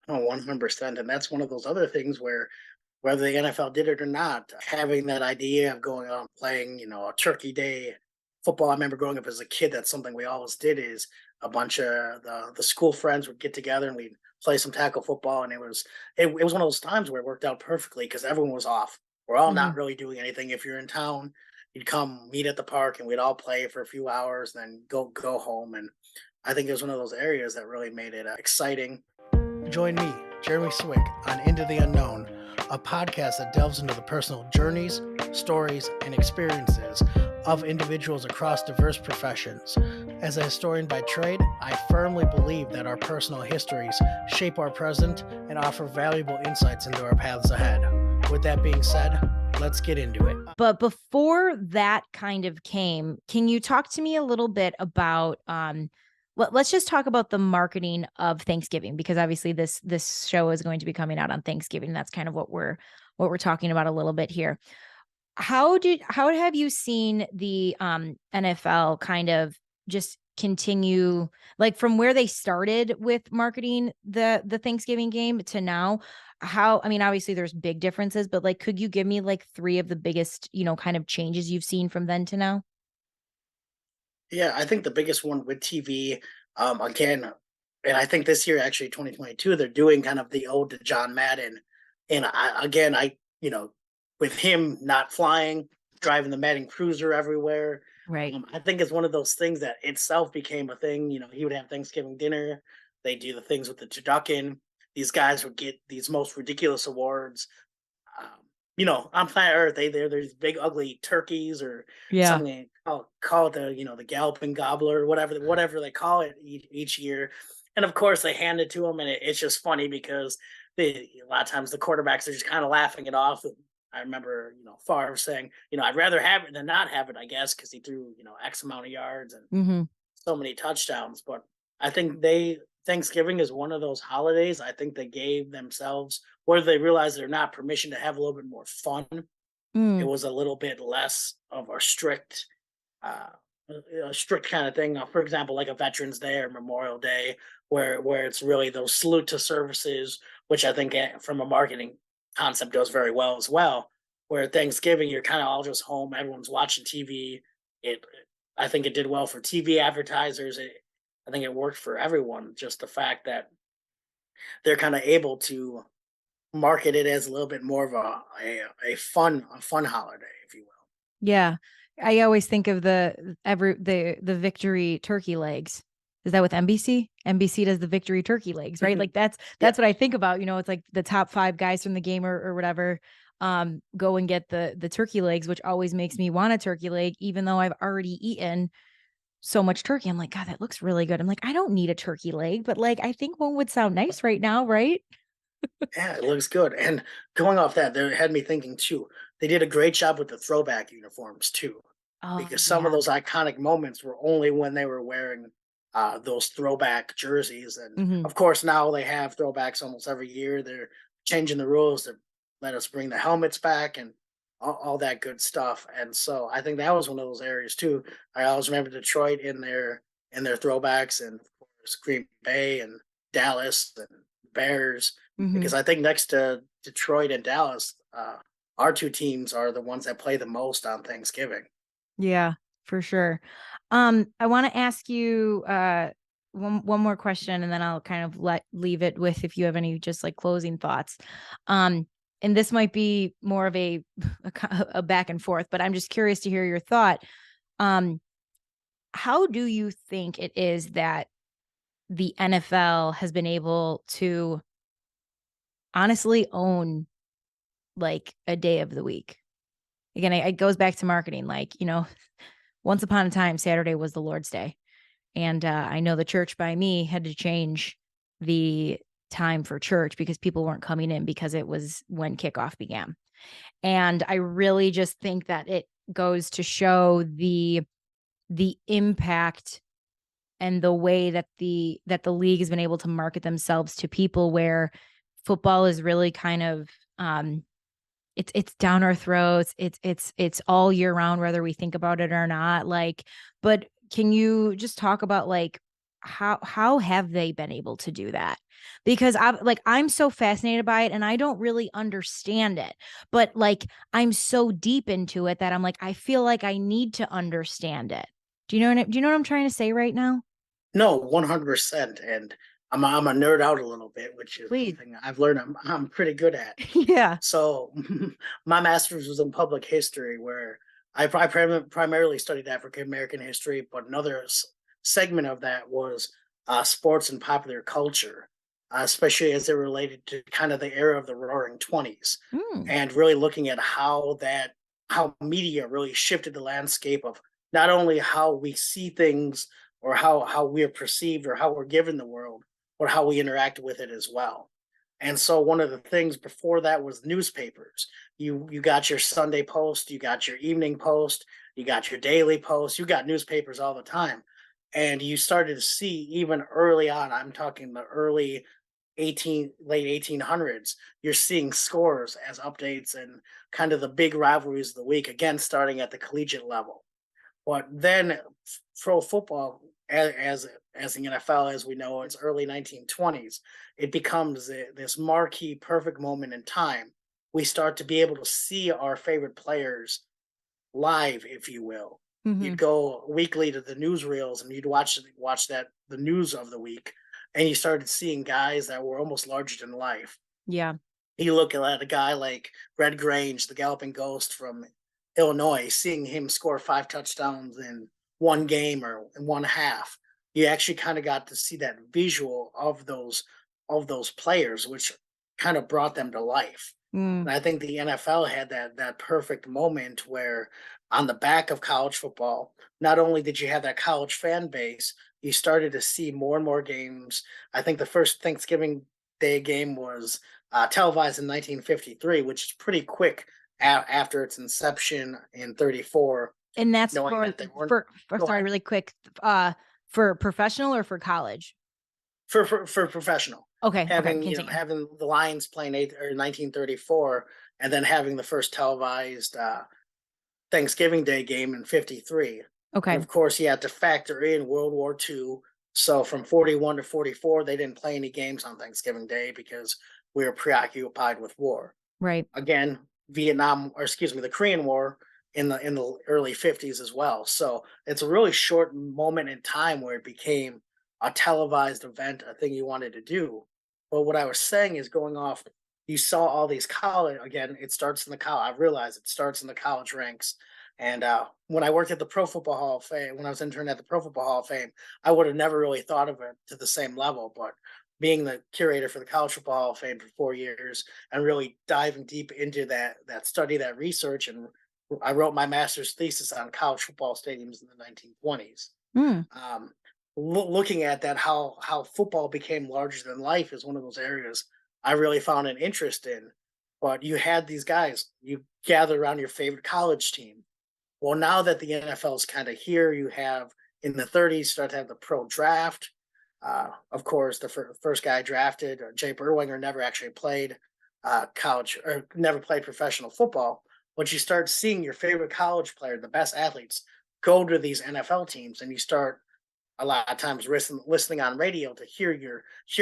Oh, 100%. And that's one of those other things where whether the NFL did it or not, having that idea of going out and playing, a turkey day football. I remember growing up as a kid, that's something we always did is a bunch of the school friends would get together and we'd play some tackle football. And it was one of those times where it worked out perfectly because everyone was off. We're all not Mhm. really doing anything. If you're in town, you'd come meet at the park and we'd all play for a few hours, then go home. And I think it was one of those areas that really made it exciting. Join me, Jeremy Swick, on Into the Unknown, a podcast that delves into the personal journeys, stories, and experiences of individuals across diverse professions. As a historian by trade, I firmly believe that our personal histories shape our present and offer valuable insights into our paths ahead. With that being said, let's get into it. But before that kind of came, can you talk to me a little bit about let's just talk about the marketing of Thanksgiving, because obviously this show is going to be coming out on Thanksgiving. That's kind of what we're talking about a little bit here. How have you seen the NFL kind of just continue, like, from where they started with marketing the Thanksgiving game to now? How, I mean, obviously there's big differences, but like, could you give me like three of the biggest, kind of changes you've seen from then to now? Yeah, I think the biggest one with TV, again, and I think this year, actually 2022, they're doing kind of the ode to John Madden. And with him not flying, driving the Madden Cruiser everywhere, Right. I think it's one of those things that itself became a thing. He would have Thanksgiving dinner. They do the things with the turducken. These guys would get these most ridiculous awards. On planet Earth, there's big ugly turkeys or Yeah. something call it the galloping gobbler, whatever they call it each year, and of course they hand it to them, and it's just funny because a lot of times the quarterbacks are just kind of laughing it off. I remember Favre saying, I'd rather have it than not have it, I guess, because he threw X amount of yards and Mm-hmm. so many touchdowns. But I think they Thanksgiving is one of those holidays. I think they gave themselves, whether they realized it or not, permission to have a little bit more fun. It Mm. was a little bit less of uh, a strict kind of thing. For example, like a Veterans Day or Memorial Day, where it's really those salute to services, which I think from a marketing concept does very well as well. Where Thanksgiving, you're kind of all just home, everyone's watching TV. It, I think it did well for TV advertisers. I think it worked for everyone. Just the fact that they're kind of able to market it as a little bit more of a fun holiday, if you will. Yeah. I always think of the victory turkey legs. Is that with NBC? NBC does the victory turkey legs, right? Mhm. Like that's Yep. what I think about. It's like the top five guys from the game or whatever go and get the turkey legs, which always makes me want a turkey leg, even though I've already eaten so much turkey. I'm like, God, that looks really good. I'm like, I don't need a turkey leg, but like I think one would sound nice right now, right? Yeah, it looks good. And going off that, they had me thinking too. They did a great job with the throwback uniforms too, Oh because some of yeah. those iconic moments were only when they were wearing those throwback jerseys. And Hmm. of course, now they have throwbacks almost every year. They're changing the rules to let us bring the helmets back and all that good stuff. And so I think that was one of those areas too. I always remember Detroit in their throwbacks, and of course Green Bay and Dallas and Bears, Hmm. because I think next to Detroit and Dallas, our two teams are the ones that play the most on Thanksgiving. Yeah, for sure. I want to ask you one more question, and then I'll kind of leave it with if you have any just like closing thoughts. Um, and this might be more of a back and forth, but I'm just curious to hear your thought. Um, how do you think it is that the NFL has been able to honestly own like a day of the week? Again, it goes back to marketing. Like, once upon a time, Saturday was the Lord's Day. And I know the church by me had to change the time for church because people weren't coming in because it was when kickoff began. And I really just think that it goes to show the impact and the way that the league has been able to market themselves to people, where football is really kind of it's down our throats. It's all year round, whether we think about it or not. Like, but can you just talk about like how have they been able to do that? Because I'm so fascinated by it and I don't really understand it. But like I'm so deep into it that I'm like I feel like I need to understand it. Do you know what I'm trying to say right now? No, 100%. And I'm a nerd out a little bit, which is Please. something I've learned I'm pretty good at. Yeah. So my master's was in public history, where primarily studied African American history, but another segment of that was sports and popular culture, especially as it related to kind of the era of the Roaring Twenties, Mm. and really looking at how media really shifted the landscape of not only how we see things or how we are perceived or how we're given the world, but how we interact with it as well. And so one of the things before that was newspapers. You got your Sunday Post, you got your Evening Post, you got your Daily Post, you got newspapers all the time. And you started to see even early on, I'm talking the early late 1800s, you're seeing scores as updates and kind of the big rivalries of the week, again starting at the collegiate level. But then pro football, as the NFL as we know, it's early 1920s. It becomes this marquee, perfect moment in time. We start to be able to see our favorite players live, if you will. Hmm. You'd go weekly to the newsreels and you'd watch that the news of the week, and you started seeing guys that were almost larger than life. Yeah. You look at a guy like Red Grange, the Galloping Ghost from Illinois, seeing him score 5 touchdowns in one game or in one half. You actually kind of got to see that visual of those players, which kind of brought them to life. Mm. And I think the NFL had that perfect moment where on the back of college football, not only did you have that college fan base, you started to see more and more games. I think the first Thanksgiving Day game was televised in 1953, which is pretty quick after its inception in 34, And that's knowing that they weren't. for Go sorry, ahead. really quick. For professional or for college? For professional, Okay, okay, having continue. having the Lions playing 1934, and then having the first televised Thanksgiving Day game in 53. And Okay, of course, you had to factor in World War II. So from 41 to 44, they didn't play any games on Thanksgiving Day because we were preoccupied with war. right. Again, Vietnam, or excuse me, the Korean War in the early 50s as well. So it's a really short moment in time where it became a televised event, a thing you wanted to do. But what I was saying is going off, you saw all these college, again, it starts in the college. I realize it starts in the college ranks. And when I worked at the Pro Football Hall of Fame, when I was intern at the Pro Football Hall of Fame, I would have never really thought of it to the same level. But being the curator for the College Football Hall of Fame for 4 years and really diving deep into that study, that research, and I wrote my master's thesis on college football stadiums in the 1920s. Mm. Um, Looking at that, how football became larger than life is one of those areas I really found an interest in. But you had these guys, you gather around your favorite college team. Well, now that the NFL is kind of here, you have in the 30s start to have the pro draft. Of course, the first guy drafted, Jay Berwinger, never actually played college or never played professional football. But you start seeing your favorite college player, the best athletes, go to these NFL teams, and you start a lot of times listening on radio to hear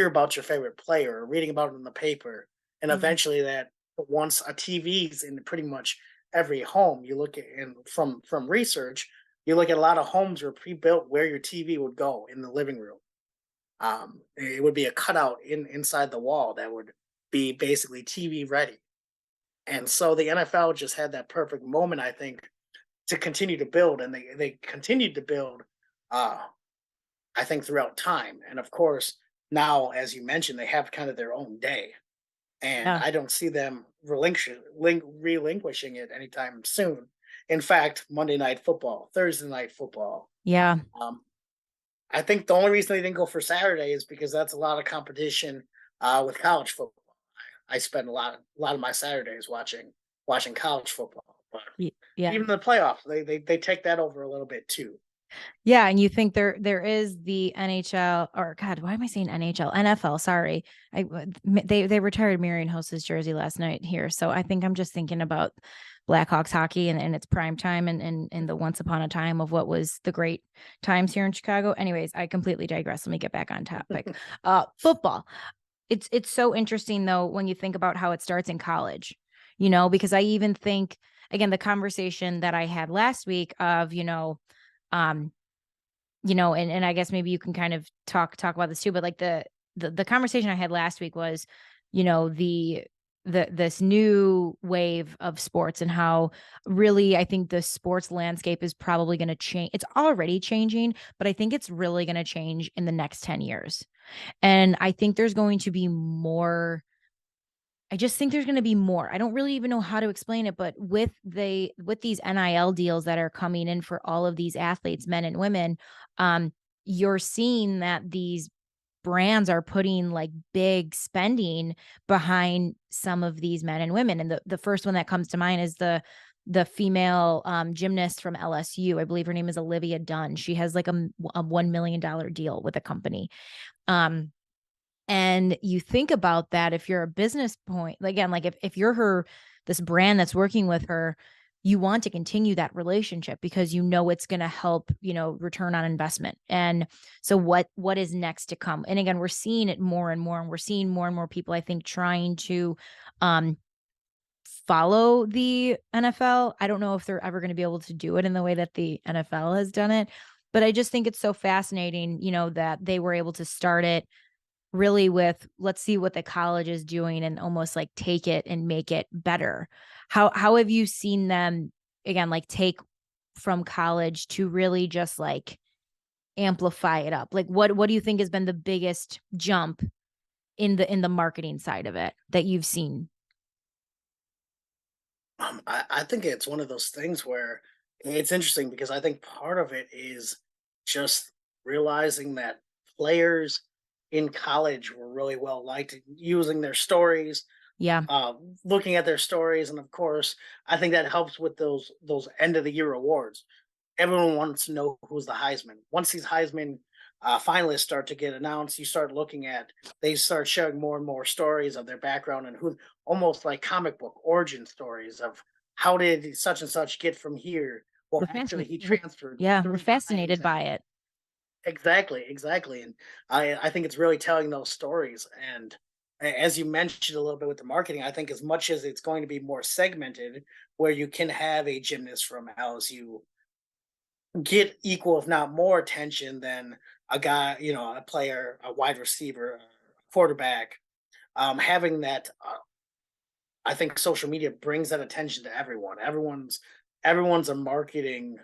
about your favorite player or reading about it in the paper, and Mm. eventually that once a TV's in pretty much every home, you look at and from research, you look at a lot of homes were pre-built where your TV would go in the living room. It would be a cutout inside the wall that would be basically TV ready. And so the NFL just had that perfect moment, I think, to continue to build, and they continued to build. Uh, I think throughout time, and of course now, as you mentioned, they have kind of their own day, and Yeah. I don't see them relinquishing it anytime soon. In fact, Monday Night Football, Thursday Night Football. Yeah. Um, I think the only reason they didn't go for Saturday is because that's a lot of competition with college football. I spend a lot of my Saturdays watching college football, but Yeah. even the playoffs, they take that over a little bit too. Yeah, and you think there is the NHL, or God, why am I saying NHL? NFL, sorry. They retired Marion Host's jersey last night here. So I think I'm just thinking about Blackhawks hockey and its prime time and the once upon a time of what was the great times here in Chicago. Anyways, I completely digress. Let me get back on topic. Football. It's so interesting though when you think about how it starts in college, because I even think, again, the conversation that I had last week of, um and I guess maybe you can kind of talk about this too, but like the conversation I had last week was, this new wave of sports and how really I think the sports landscape is probably going to change. It's already changing, but I think it's really going to change in the next 10 years. And I think there's going to be more. I just think there's going to be more. I don't really even know how to explain it, but with these NIL deals that are coming in for all of these athletes, men and women, um, you're seeing that these brands are putting like big spending behind some of these men and women. And the first one that comes to mind is the female gymnast from LSU. I believe her name is Olivia Dunn. She has like a $1 million deal with a company. And you think about that if you're a business point, again, like if you're this brand that's working with her, you want to continue that relationship because it's going to help, return on investment. And so what is next to come? And again, we're seeing it more and more, and we're seeing more and more people, I think, trying to follow the NFL. I don't know if they're ever going to be able to do it in the way that the NFL has done it, but I just think it's so fascinating, that they were able to start it really with, let's see what the college is doing and almost like take it and make it better. How have you seen them, again, like take from college to really just like amplify it up? Like what do you think has been the biggest jump in the marketing side of it that you've seen? I think it's one of those things where it's interesting because I think part of it is just realizing that players in college were really well liked, using their stories, Yeah, uh, looking at their stories, and of course, I think that helps with those end of the year awards. Everyone wants to know who's the Heisman. Once these Heisman finalists start to get announced, you start looking at they start sharing more and more stories of their background and who, almost like comic book origin stories of how did such and such get from here. Well, we're actually, fascinated. he transferred Yeah, we're 3 times, fascinated and by it. exactly, and I think it's really telling those stories. And as you mentioned a little bit with the marketing, I think as much as it's going to be more segmented, where you can have a gymnast from LSU get equal, if not more, attention than a guy, a player, a wide receiver, a quarterback. Having that, I think social media brings that attention to everyone. Everyone's a marketing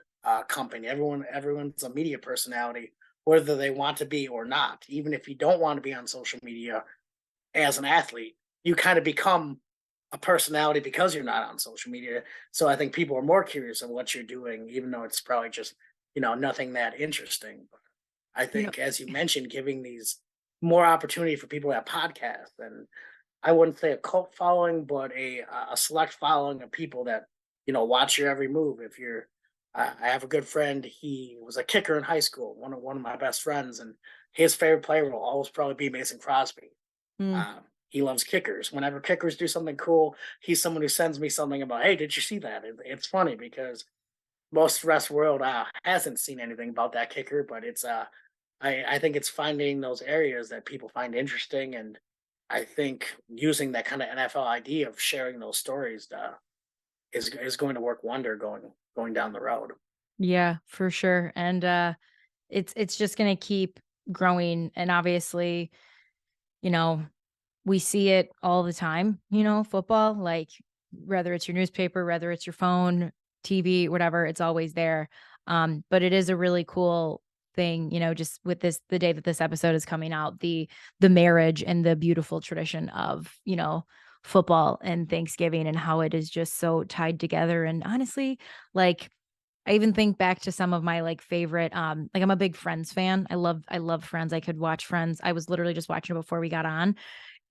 company. Everyone's a media personality, whether they want to be or not. Even if you don't want to be on social media as an athlete, you kind of become a personality because you're not on social media. So I think people are more curious of what you're doing, even though it's probably just, nothing that interesting. But I You know, think, as you mentioned, giving these more opportunity for people to have podcasts, and I wouldn't say a cult following, but a select following of people that, watch your every move. If you're, I have a good friend. He was a kicker in high school. One of my best friends, and his favorite player will always probably be Mason Crosby. mm, He loves kickers. Whenever kickers do something cool, he's someone who sends me something about, "Hey, did you see that?" It's funny because most of the rest of the world hasn't seen anything about that kicker, but it's I think it's finding those areas that people find interesting, and I think using that kind of NFL idea of sharing those stories is going to work wonder going down the road. yeah, for sure. And it's just gonna keep growing. And obviously, you know, we see it all the time, football, like whether it's your newspaper, whether it's your phone, TV, whatever, it's always there. But it is a really cool thing, just with the day that this episode is coming out, the marriage and the beautiful tradition of, football and Thanksgiving and how it is just so tied together. And honestly, like I even think back to some of my like favorite, like I'm a big Friends fan. I love Friends. I could watch Friends. I was literally just watching it before we got on.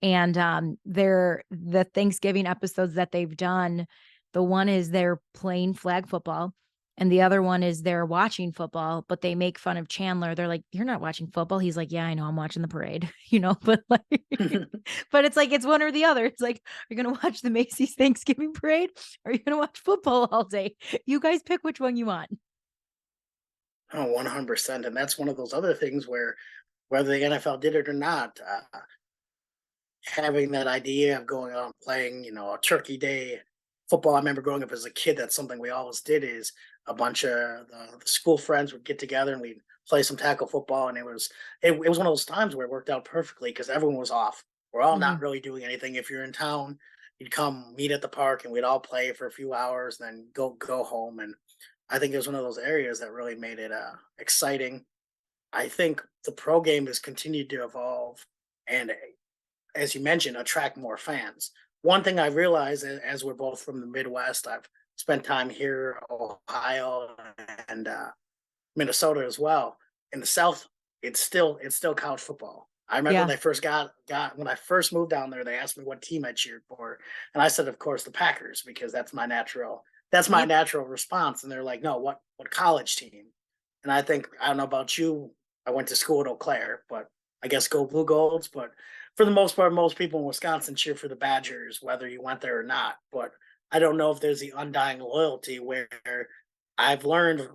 And the Thanksgiving episodes that they've done, the one is they're playing flag football And the other one is they're watching football, but they make fun of Chandler. They're like, "You're not watching football." He's like, "Yeah, I know. I'm watching the parade," but like, but it's like, it's one or the other. It's like, are you going to watch the Macy's Thanksgiving parade? Or are you going to watch football all day? You guys pick which one you want. Oh, 100%. And that's one of those other things where whether the NFL did it or not, having that idea of going out and playing, a turkey day football. I remember growing up as a kid, that's something we always did is a bunch of the school friends would get together and we'd play some tackle football. And it was one of those times where it worked out perfectly because everyone was off. We're all Mhm. not really doing anything. If you're in town, you'd come meet at the park and we'd all play for a few hours, then go home. And I think it was one of those areas that really made it exciting. I think the pro game has continued to evolve and, as you mentioned, attract more fans. One thing I realized, as we're both from the Midwest, I've spent time here, Ohio, and Minnesota as well. In the South, it's still college football. I remember Yeah. when they first got when I first moved down there, they asked me what team I cheered for, and I said, of course, the Packers because that's my Yep. natural response. And they're like, no, what college team? And I think I don't know about you. I went to school at Eau Claire, but I guess go Blue Golds. But for the most part, most people in Wisconsin cheer for the Badgers, whether you went there or not. But I don't know if there's the undying loyalty where I've learned,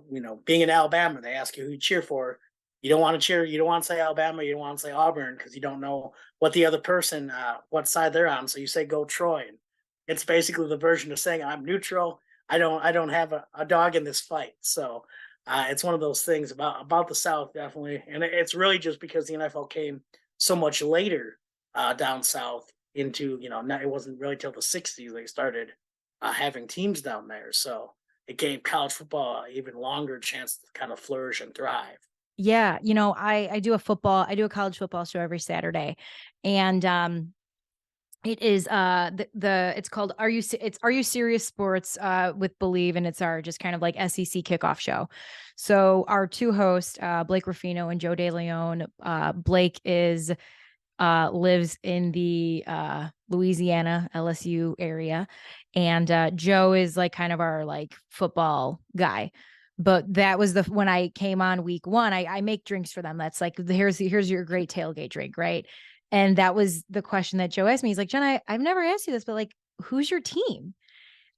being in Alabama, they ask you who you cheer for. You don't want to cheer. You don't want to say Alabama. You don't want to say Auburn because you don't know what the other person, what side they're on. So you say go Troy. And it's basically the version of saying I'm neutral. I don't have a dog in this fight. So it's one of those things about the South, definitely, and it's really just because the NFL came so much later down south into it wasn't really till the '60s they started having teams down there. So it gave college football an even longer chance to kind of flourish and thrive. Yeah. I do a college football show every Saturday. And it is it's called Are You Serious Sports with Believe, and it's our just kind of like SEC kickoff show. So our two hosts, Blake Ruffino and Joe DeLeon. Blake is lives in the Louisiana LSU area, and Joe is like kind of our like football guy. But that was when I came on week one, I make drinks for them. That's like, here's your great tailgate drink, right? And that was the question that Joe asked me. He's like, Jenna, I've never asked you this, but like, who's your team?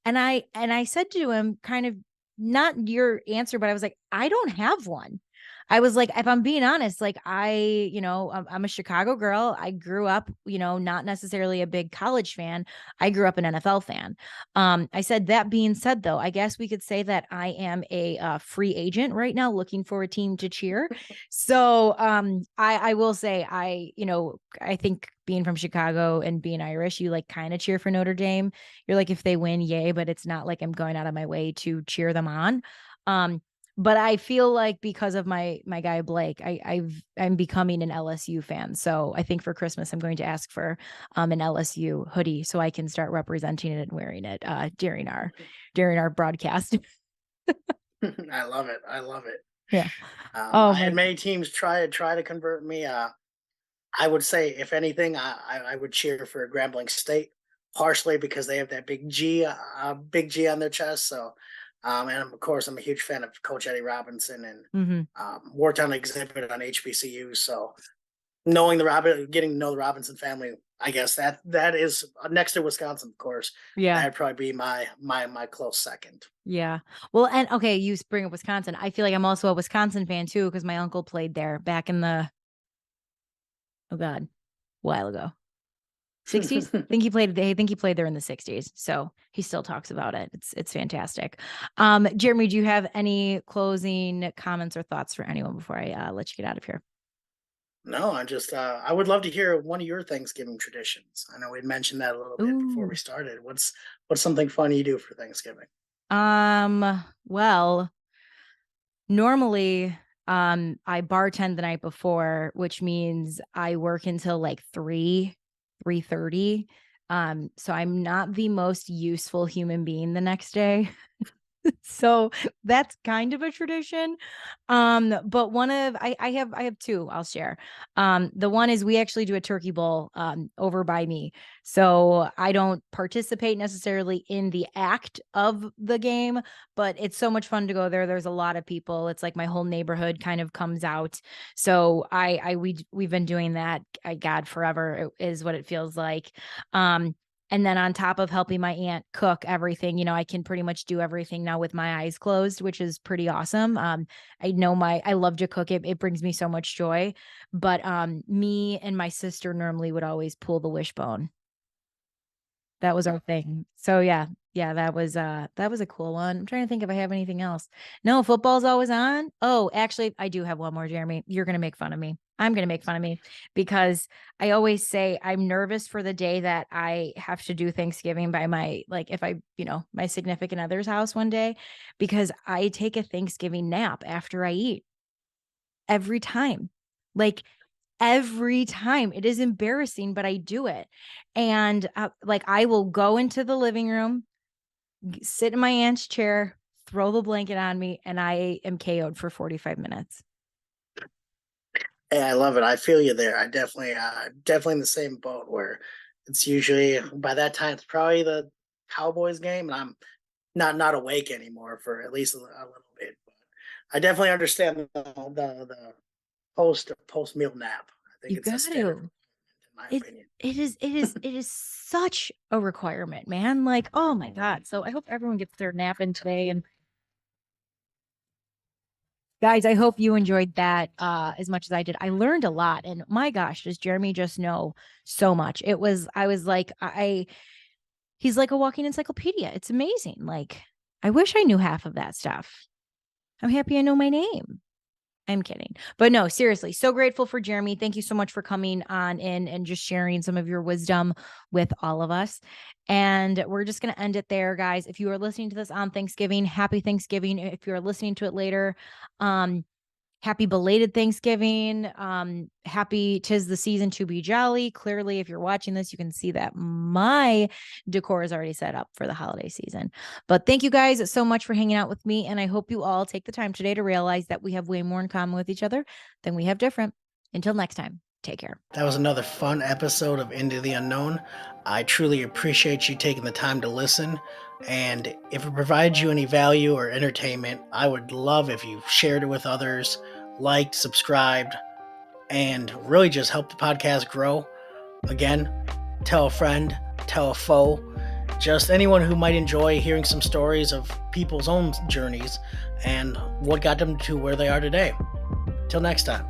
And I said to him, kind of not your answer, but I was like, I don't have one. I was like, if I'm being honest, like I'm a Chicago girl. I grew up, not necessarily a big college fan. I grew up an NFL fan. I said, that being said, though, I guess we could say that I am a free agent right now, looking for a team to cheer. So I will say, I think being from Chicago and being Irish, you like kind of cheer for Notre Dame. You're like, if they win, yay, but it's not like I'm going out of my way to cheer them on. Um, but I feel like because of my guy Blake, I'm becoming an LSU fan. So I think for Christmas I'm going to ask for an LSU hoodie so I can start representing it and wearing it during our broadcast. I love it. I love it. Yeah. I Oh had my. many teams try to convert me. I would say, if anything, I would cheer for Grambling State, partially because they have that big G on their chest. So, and of course, I'm a huge fan of Coach Eddie Robinson and Mhm. worked on exhibit on HBCU. So, getting to know the Robinson family, I guess that is next to Wisconsin, of course. Yeah. That'd probably be my close second. Yeah. Well, and okay, you bring up Wisconsin. I feel like I'm also a Wisconsin fan too because my uncle played there back in the, oh God, a while ago. 60s. I think he played there in the 60s. So he still talks about it. It's fantastic. Jeremy, do you have any closing comments or thoughts for anyone before I let you get out of here? No, I would love to hear one of your Thanksgiving traditions. I know we mentioned that a little bit before we Ooh. started. What's something fun you do for Thanksgiving? Well, normally I bartend the night before, which means I work until like 3:30. So I'm not the most useful human being the next day. So that's kind of a tradition. But I have two I'll share. The one is we actually do a turkey bowl over by me. So I don't participate necessarily in the act of the game, but it's so much fun to go there. There's a lot of people. It's like my whole neighborhood kind of comes out. So we've been doing that, God, forever is what it feels like. And then on top of helping my aunt cook everything, I can pretty much do everything now with my eyes closed, which is pretty awesome. I love to cook. It brings me so much joy. But me and my sister normally would always pull the wishbone. That was our thing. So yeah. Yeah, that was a cool one. I'm trying to think if I have anything else. No, football's always on. Oh, actually, I do have one more, Jeremy. You're gonna make fun of me. I'm gonna make fun of me because I always say I'm nervous for the day that I have to do Thanksgiving by if my significant other's house one day, because I take a Thanksgiving nap after I eat every time. Like every time. It is embarrassing, but I do it. And I will go into the living room, sit in my aunt's chair, throw the blanket on me, and I am KO'd for 45 minutes. Hey, I love it. I feel you there. I definitely in the same boat where it's usually by that time it's probably the Cowboys game, and I'm not awake anymore for at least a little bit. But I definitely understand the post meal nap. I think You it's a got standard, to. in my It opinion. it is such a requirement, man. Like, oh my God. So I hope everyone gets their nap in today. And guys, I hope you enjoyed that as much as I did. I learned a lot. And my gosh, does Jeremy just know so much? I was like, he's like a walking encyclopedia. It's amazing. Like, I wish I knew half of that stuff. I'm happy I know my name. I'm kidding. But no, seriously, so grateful for Jeremy. Thank you so much for coming on in and just sharing some of your wisdom with all of us. And we're just going to end it there, guys. If you are listening to this on Thanksgiving, happy Thanksgiving. If you're listening to it later, um, happy belated Thanksgiving. Happy 'tis the season to be jolly. Clearly, if you're watching this, you can see that my decor is already set up for the holiday season. But thank you guys so much for hanging out with me. And I hope you all take the time today to realize that we have way more in common with each other than we have different. Until next time, take care. That was another fun episode of Into the Unknown. I truly appreciate you taking the time to listen. And if it provides you any value or entertainment, I would love if you shared it with others, liked, subscribed, and really just help the podcast grow. Again, tell a friend, tell a foe, just anyone who might enjoy hearing some stories of people's own journeys and what got them to where they are today. Till next time.